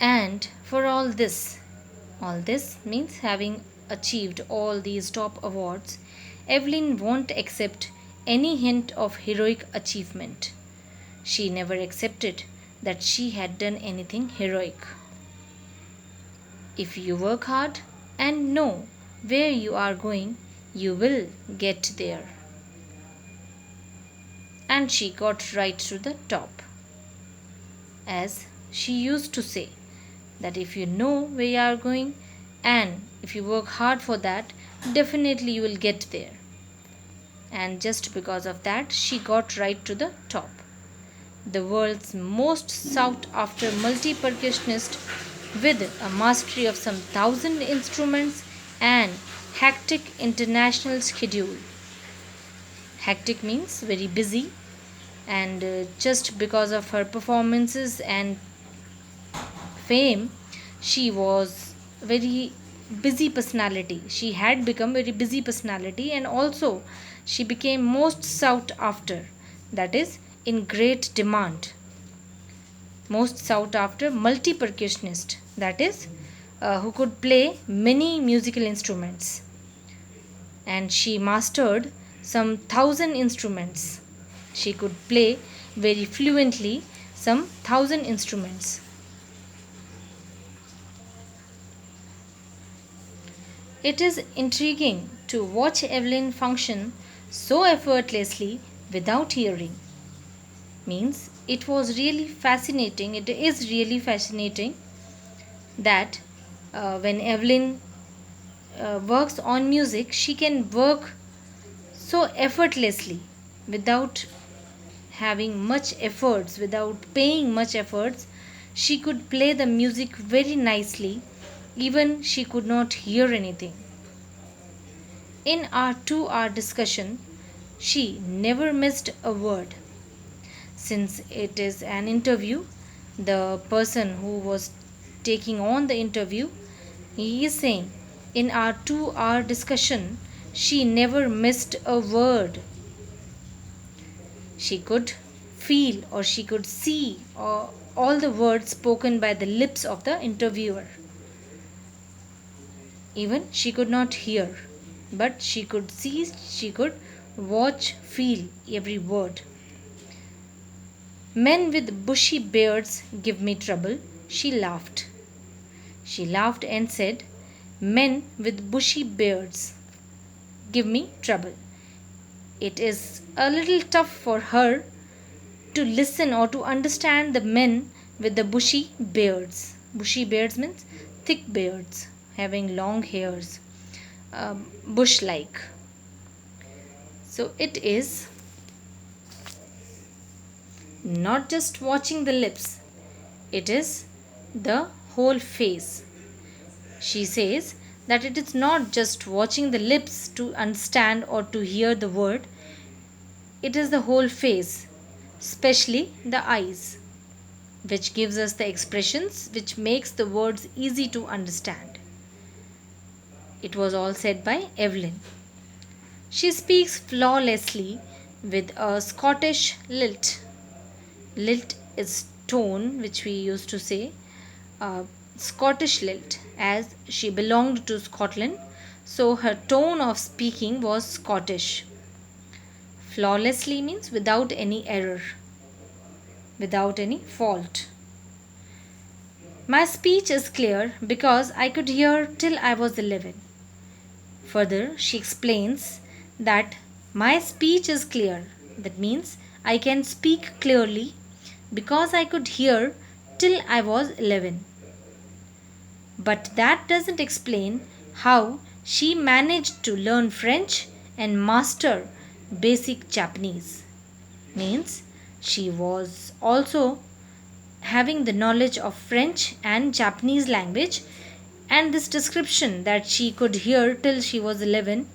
And for all this means having achieved all these top awards, Evelyn won't accept any hint of heroic achievement. She never accepted that she had done anything heroic. If you work hard and know where you are going, you will get there. And she got right to the top. As she used to say, that if you know where you are going and if you work hard for that, definitely you will get there. And just because of that, she got right to the top. The world's most sought after multi percussionist with a mastery of some 1,000 instruments and hectic international schedule. Hectic means very busy, and just because of her performances and fame, she was very busy personality. She had become very busy personality, and also she became most sought after, that is in great demand. Most sought after multi percussionist, that is who could play many musical instruments, and she mastered some 1,000 instruments. She could play very fluently some 1,000 instruments. It is intriguing to watch Evelyn function so effortlessly without hearing. Means it was really fascinating, it is really fascinating that when Evelyn works on music, she can work so effortlessly without having much efforts, without paying much efforts. She could play the music very nicely, even she could not hear anything. In our 2 hour discussion, she never missed a word. Since it is an interview, the person who was taking on the interview, he is saying, in our 2 hour discussion, she never missed a word. She could feel or she could see all the words spoken by the lips of the interviewer. Even she could not hear, but she could see, she could watch, feel every word. Men with bushy beards give me trouble, she laughed. She laughed and said, men with bushy beards give me trouble. It is a little tough for her to listen or to understand the men with the bushy beards. Bushy beards means thick beards, having long hairs, bush like. So it is not just watching the lips, it is the whole face. She says that it is not just watching the lips to understand or to hear the word, it is the whole face, especially the eyes, which gives us the expressions which makes the words easy to understand. It was all said by Evelyn. She speaks flawlessly with a Scottish lilt. Lilt is tone, which we used to say, Scottish lilt, as she belonged to Scotland, so her tone of speaking was Scottish. Flawlessly means without any error, without any fault. My speech is clear because I could hear till I was 11. Further, she explains that my speech is clear. That means I can speak clearly because I could hear till I was 11. But that doesn't explain how she managed to learn French and master basic Japanese. Means she was also having the knowledge of French and Japanese language, and this description that she could hear till she was 11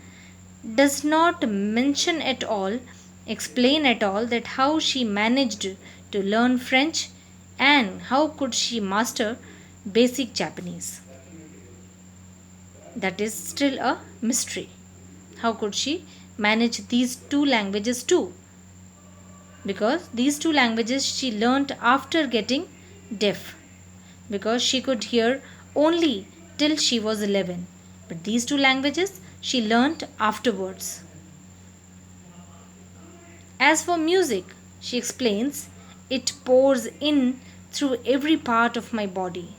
does not mention at all, explain at all that how she managed to learn French and how could she master basic Japanese. That is still a mystery. How could she manage these two languages too? Because these two languages she learnt after getting deaf. because she could hear only till she was 11. But these two languages she learnt afterwards. As for music, she explains, it pours in through every part of my body.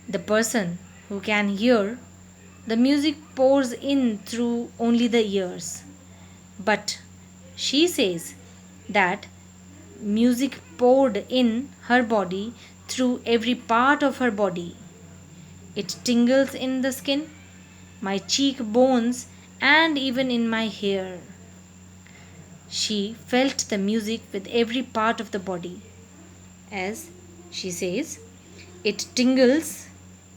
The person who can hear, the music pours in through only the ears. But she says that music poured in her body through every part of her body. It tingles in the skin, my cheekbones, and even in my hair. She felt the music with every part of the body. As she says, it tingles